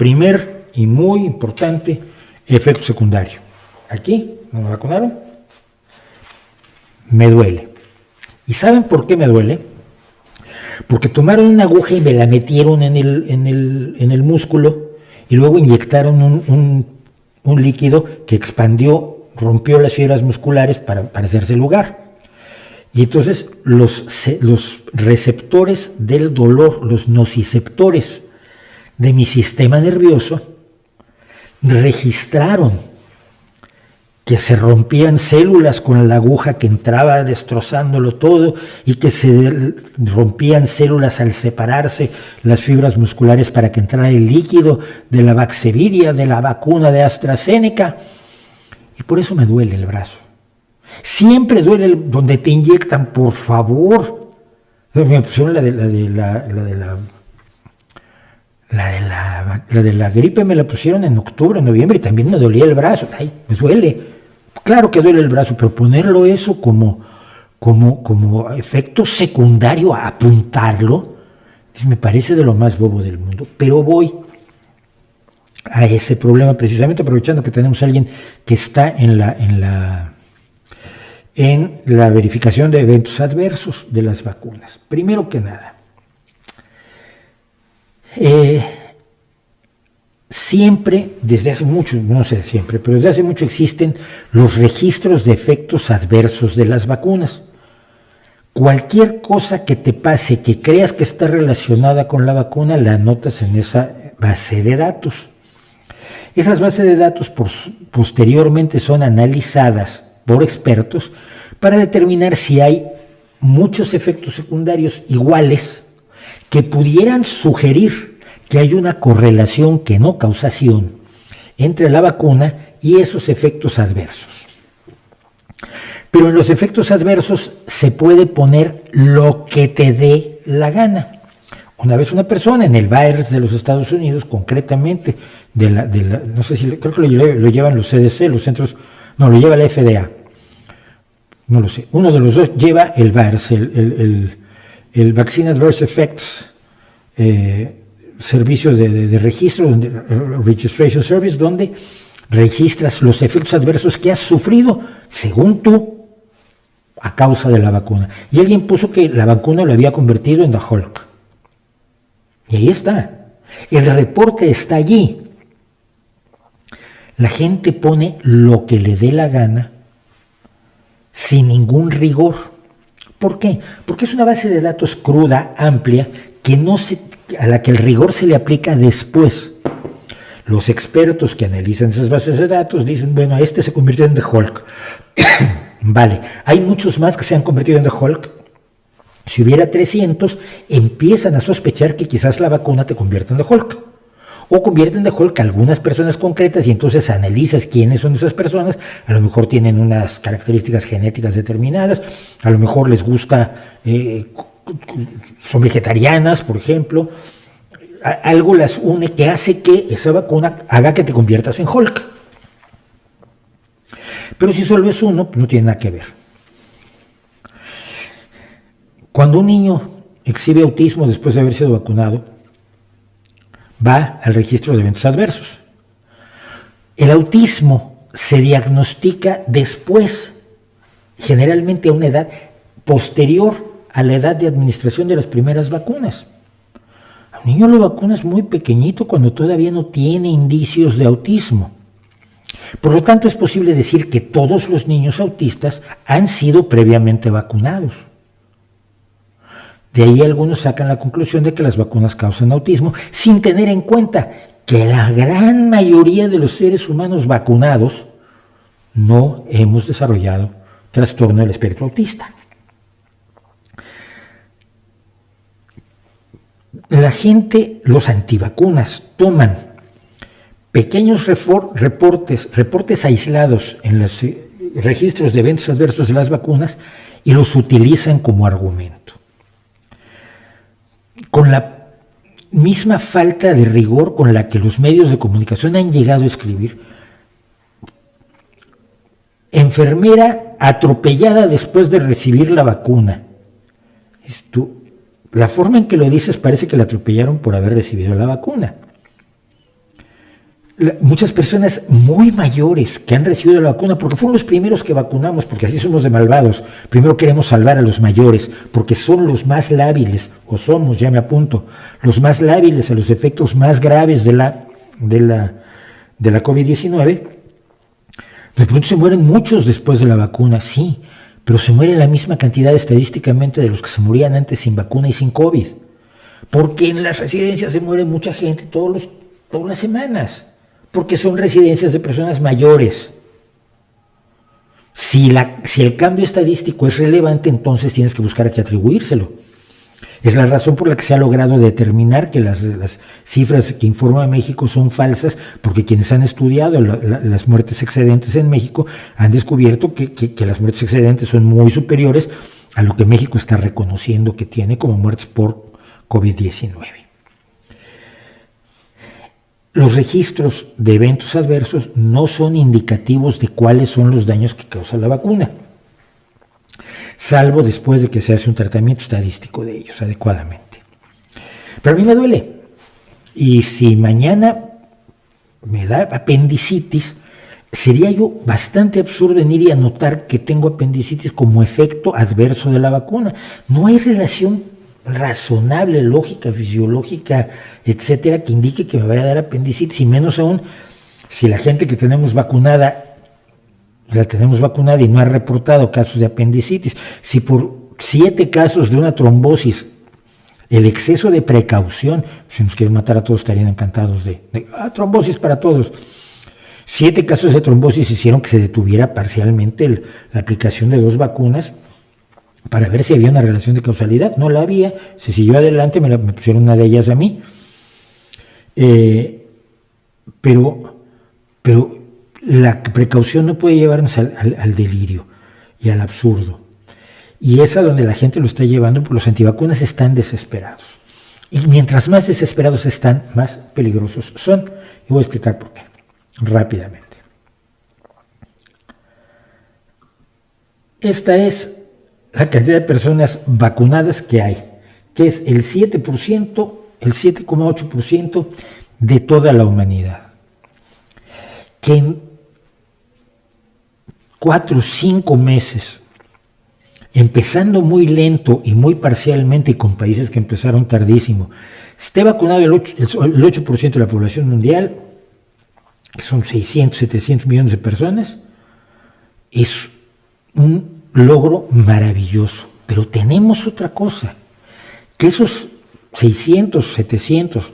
primer y muy importante efecto secundario. Aquí, ¿no me vacunaron? Me duele. ¿Y saben por qué me duele? Porque tomaron una aguja y me la metieron en el músculo y luego inyectaron un líquido que expandió, rompió las fibras musculares para hacerse lugar. Y entonces los receptores del dolor, los nociceptores de mi sistema nervioso, registraron que se rompían células con la aguja que entraba destrozándolo todo y que se rompían células al separarse las fibras musculares para que entrara el líquido de la Vaxzevria, de la vacuna de AstraZeneca. Y por eso me duele el brazo. Siempre duele donde te inyectan, por favor. Me pusieron la de la gripe, me la pusieron en octubre, noviembre, y también me dolía el brazo. Ay, me duele. Claro que duele el brazo, pero ponerlo eso como efecto secundario, a apuntarlo, me parece de lo más bobo del mundo. Pero voy a ese problema precisamente aprovechando que tenemos a alguien que está en la verificación de eventos adversos de las vacunas. Primero que nada, siempre, desde hace mucho, no sé siempre, pero desde hace mucho existen los registros de efectos adversos de las vacunas. Cualquier cosa que te pase, que creas que está relacionada con la vacuna, la anotas en esa base de datos. Esas bases de datos posteriormente son analizadas por expertos para determinar si hay muchos efectos secundarios iguales que pudieran sugerir que hay una correlación, que no causación, entre la vacuna y esos efectos adversos. Pero en los efectos adversos se puede poner lo que te dé la gana. Una vez una persona en el VAERS de los Estados Unidos, concretamente, no sé si, creo que lo llevan los CDC, los centros, no, lo lleva la FDA, no lo sé, uno de los dos lleva el VAERS, el Vaccine Adverse Effects, servicio de registro, Registration Service, donde registras los efectos adversos que has sufrido, según tú, a causa de la vacuna. Y alguien puso que la vacuna lo había convertido en The Hulk. Y ahí está. El reporte está allí. La gente pone lo que le dé la gana sin ningún rigor. ¿Por qué? Porque es una base de datos cruda, amplia, a la que el rigor se le aplica después. Los expertos que analizan esas bases de datos dicen, bueno, este se convirtió en The Hulk. Vale, hay muchos más que se han convertido en The Hulk. Si hubiera 300, empiezan a sospechar que quizás la vacuna te convierta en The Hulk. O convierten en The Hulk a algunas personas concretas y entonces analizas quiénes son esas personas. A lo mejor tienen unas características genéticas determinadas, a lo mejor les gusta, son vegetarianas, por ejemplo. Algo las une que hace que esa vacuna haga que te conviertas en Hulk. Pero si solo es uno, no tiene nada que ver. Cuando un niño exhibe autismo después de haber sido vacunado, va al registro de eventos adversos. El autismo se diagnostica después, generalmente a una edad posterior a la edad de administración de las primeras vacunas. Al niño lo vacunas muy pequeñito cuando todavía no tiene indicios de autismo. Por lo tanto, es posible decir que todos los niños autistas han sido previamente vacunados. De ahí algunos sacan la conclusión de que las vacunas causan autismo, sin tener en cuenta que la gran mayoría de los seres humanos vacunados no hemos desarrollado trastorno del espectro autista. La gente, los antivacunas, toman pequeños reportes aislados en los registros de eventos adversos de las vacunas y los utilizan como argumento. Con la misma falta de rigor con la que los medios de comunicación han llegado a escribir, enfermera atropellada después de recibir la vacuna. La forma en que lo dices parece que la atropellaron por haber recibido la vacuna. muchas personas muy mayores que han recibido la vacuna, porque fueron los primeros que vacunamos, porque así somos de malvados. Primero queremos salvar a los mayores, porque son los más lábiles, o somos, ya me apunto, los más lábiles a los efectos más graves de la COVID-19. De pronto se mueren muchos después de la vacuna, sí, pero se muere la misma cantidad estadísticamente de los que se morían antes sin vacuna y sin COVID. Porque en las residencias se muere mucha gente todas las semanas, porque son residencias de personas mayores. Si el cambio estadístico es relevante, entonces tienes que buscar a qué atribuírselo. Es la razón por la que se ha logrado determinar que las cifras que informa México son falsas, porque quienes han estudiado las muertes excedentes en México han descubierto que las muertes excedentes son muy superiores a lo que México está reconociendo que tiene como muertes por COVID-19. Los registros de eventos adversos no son indicativos de cuáles son los daños que causa la vacuna, salvo después de que se hace un tratamiento estadístico de ellos adecuadamente. Pero a mí me duele, y si mañana me da apendicitis, sería yo bastante absurdo en ir y anotar que tengo apendicitis como efecto adverso de la vacuna. No hay relación razonable, lógica, fisiológica, etcétera, que indique que me vaya a dar apendicitis, y menos aún si la gente que tenemos vacunada, la tenemos vacunada y no ha reportado casos de apendicitis. Si por 7 casos de una trombosis, el exceso de precaución, si nos quieren matar a todos estarían encantados de trombosis para todos. 7 casos de trombosis hicieron que se detuviera parcialmente la aplicación de 2 vacunas, para ver si había una relación de causalidad. No la había, se siguió adelante, me pusieron una de ellas a mí. Pero la precaución no puede llevarnos al delirio y al absurdo. Y es a donde la gente lo está llevando, porque los antivacunas están desesperados. Y mientras más desesperados están, más peligrosos son. Y voy a explicar por qué, rápidamente. Esta es la cantidad de personas vacunadas que hay, que es el 7%, el 7,8% de toda la humanidad. Que en 4 o 5 meses, empezando muy lento y muy parcialmente, y con países que empezaron tardísimo, esté vacunado el 8% de la población mundial, que son 600, 700 millones de personas, es un logro maravilloso. Pero tenemos otra cosa, que esos 600, 700,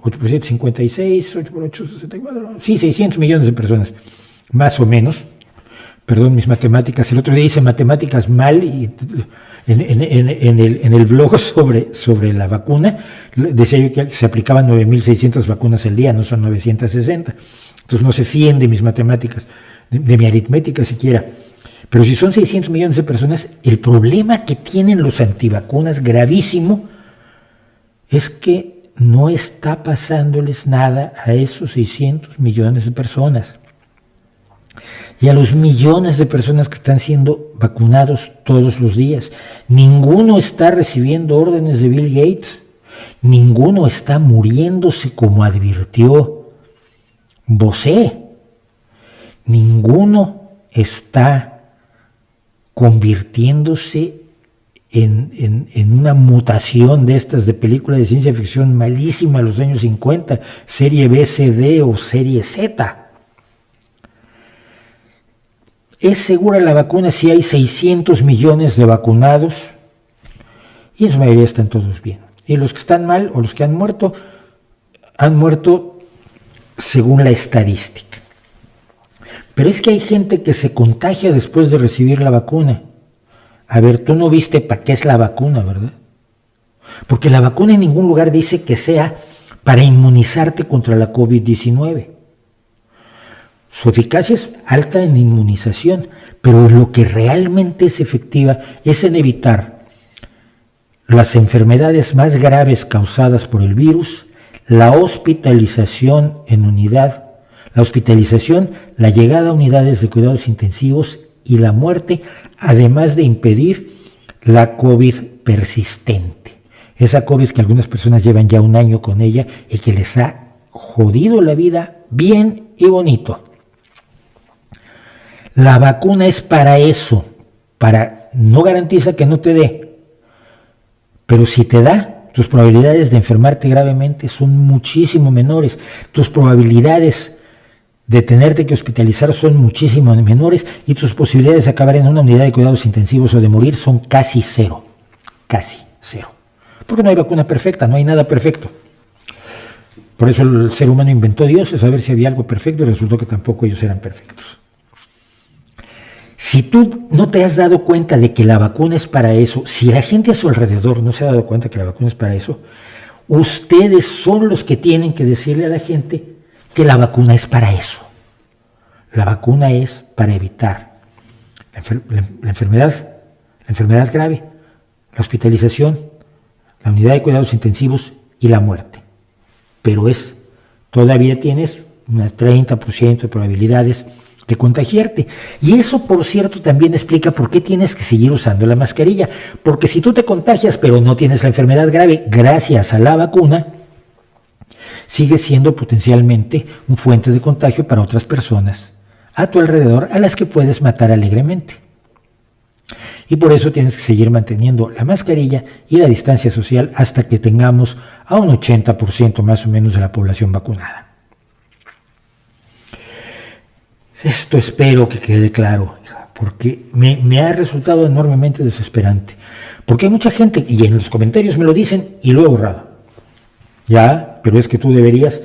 8 por 7, 56, 8 por 8, 64, sí, 600 millones de personas, más o menos. Perdón mis matemáticas, el otro día hice matemáticas mal y en el blog sobre la vacuna, decía yo que se aplicaban 9.600 vacunas al día, no son 960. Entonces no se fíen de mis matemáticas, de mi aritmética siquiera. Pero si son 600 millones de personas, el problema que tienen los antivacunas gravísimo es que no está pasándoles nada a esos 600 millones de personas. Y a los millones de personas que están siendo vacunados todos los días. Ninguno está recibiendo órdenes de Bill Gates. Ninguno está muriéndose como advirtió Bosé. Ninguno está convirtiéndose en una mutación de estas de película de ciencia ficción malísima de los años 50, serie B, C, D o serie Z. ¿Es segura la vacuna si hay 600 millones de vacunados? Y en su mayoría están todos bien. Y los que están mal o los que han muerto según la estadística. Pero es que hay gente que se contagia después de recibir la vacuna. A ver, tú no viste para qué es la vacuna, ¿verdad? Porque la vacuna en ningún lugar dice que sea para inmunizarte contra la COVID-19. Su eficacia es alta en inmunización, pero lo que realmente es efectiva es en evitar las enfermedades más graves causadas por el virus, la hospitalización en unidad, la llegada a unidades de cuidados intensivos y la muerte, además de impedir la COVID persistente. Esa COVID que algunas personas llevan ya un año con ella y que les ha jodido la vida bien y bonito. La vacuna es para eso, no garantiza que no te dé, pero si te da, tus probabilidades de enfermarte gravemente son muchísimo menores, tus probabilidades de tenerte que hospitalizar son muchísimo menores y tus posibilidades de acabar en una unidad de cuidados intensivos o de morir son casi cero, porque no hay vacuna perfecta, no hay nada perfecto. Por eso el ser humano inventó dioses a ver si había algo perfecto y resultó que tampoco ellos eran perfectos. Si tú no te has dado cuenta de que la vacuna es para eso, si la gente a su alrededor no se ha dado cuenta que la vacuna es para eso, ustedes son los que tienen que decirle a la gente que la vacuna es para eso. La vacuna es para evitar la enfermedad grave, la hospitalización, la unidad de cuidados intensivos y la muerte. Pero todavía tienes un 30% de probabilidades de contagiarte. Y eso, por cierto, también explica por qué tienes que seguir usando la mascarilla. Porque si tú te contagias pero no tienes la enfermedad grave, gracias a la vacuna, sigues siendo potencialmente un fuente de contagio para otras personas a tu alrededor, a las que puedes matar alegremente. Y por eso tienes que seguir manteniendo la mascarilla y la distancia social hasta que tengamos a un 80% más o menos de la población vacunada. Esto espero que quede claro, hija, porque me ha resultado enormemente desesperante. Porque hay mucha gente, y en los comentarios me lo dicen, y lo he borrado. Ya, pero es que tú deberías...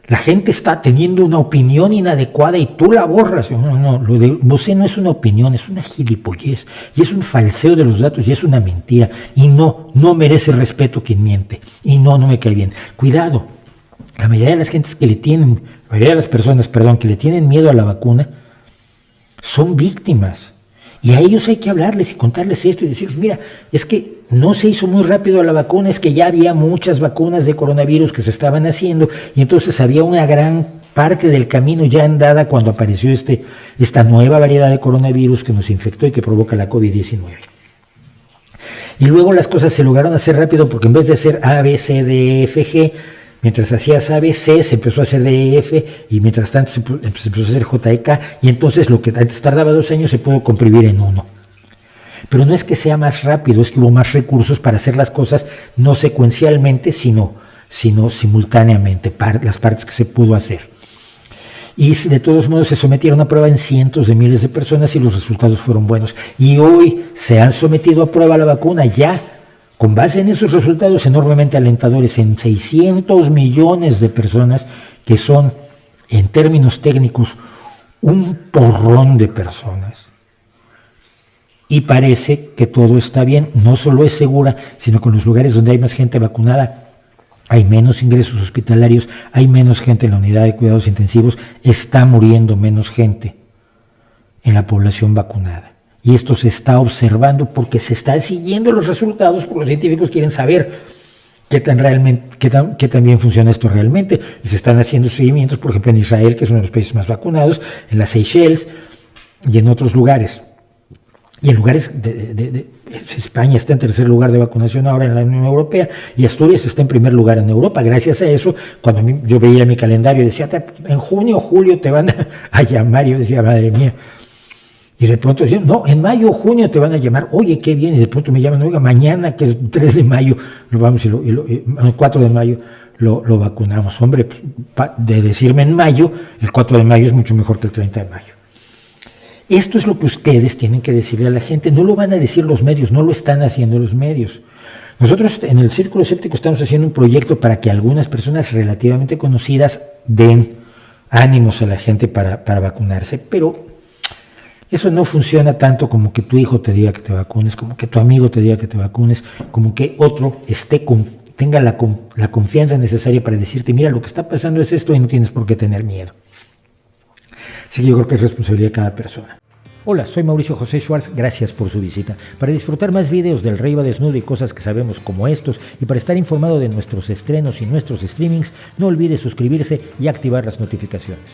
La gente está teniendo una opinión inadecuada y tú la borras. No, lo de Bosé no es una opinión, es una gilipollez, y es un falseo de los datos, y es una mentira. Y no merece respeto quien miente. Y no me cae bien. Cuidado. La mayoría de las gentes que la mayoría de las personas, que le tienen miedo a la vacuna, son víctimas. Y a ellos hay que hablarles y contarles esto y decirles, mira, es que no se hizo muy rápido la vacuna, es que ya había muchas vacunas de coronavirus que se estaban haciendo y entonces había una gran parte del camino ya andada cuando apareció esta nueva variedad de coronavirus que nos infectó y que provoca la COVID-19. Y luego las cosas se lograron hacer rápido porque en vez de hacer A, B, C, D, E, F, G, mientras hacías A, B, C, se empezó a hacer D, E, F, y mientras tanto se empezó a hacer J, E, K, y entonces lo que antes tardaba 2 años se pudo comprimir en 1. Pero no es que sea más rápido, es que hubo más recursos para hacer las cosas no secuencialmente, sino simultáneamente, las partes que se pudo hacer. Y de todos modos se sometieron a prueba en cientos de miles de personas y los resultados fueron buenos. Y hoy se han sometido a prueba la vacuna ya, con base en esos resultados enormemente alentadores, en 600 millones de personas, que son, en términos técnicos, un porrón de personas. Y parece que todo está bien, no solo es segura, sino que en los lugares donde hay más gente vacunada, hay menos ingresos hospitalarios, hay menos gente en la unidad de cuidados intensivos, está muriendo menos gente en la población vacunada. Y esto se está observando porque se están siguiendo los resultados, porque los científicos quieren saber qué tan bien funciona esto realmente. Y se están haciendo seguimientos, por ejemplo, en Israel, que es uno de los países más vacunados, en las Seychelles y en otros lugares. Y en lugares España está en tercer lugar de vacunación ahora en la Unión Europea, y Asturias está en primer lugar en Europa. Gracias a eso, cuando yo veía mi calendario y decía, en junio o julio te van a llamar, y yo decía, madre mía. Y de pronto decían, no, en mayo o junio te van a llamar, oye, qué bien, y de pronto me llaman, oiga, mañana, que es 3 de mayo, lo vamos el 4 de mayo lo vacunamos. Hombre, de decirme en mayo, el 4 de mayo es mucho mejor que el 30 de mayo. Esto es lo que ustedes tienen que decirle a la gente, no lo van a decir los medios, no lo están haciendo los medios. Nosotros en el Círculo Escéptico estamos haciendo un proyecto para que algunas personas relativamente conocidas den ánimos a la gente para vacunarse, pero eso no funciona tanto como que tu hijo te diga que te vacunes, como que tu amigo te diga que te vacunes, como que otro tenga la confianza necesaria para decirte, mira, lo que está pasando es esto y no tienes por qué tener miedo. Así que yo creo que es responsabilidad de cada persona. Hola, soy Mauricio José Schwartz, gracias por su visita. Para disfrutar más videos del Rey va desnudo y cosas que sabemos como estos, y para estar informado de nuestros estrenos y nuestros streamings, no olvide suscribirse y activar las notificaciones.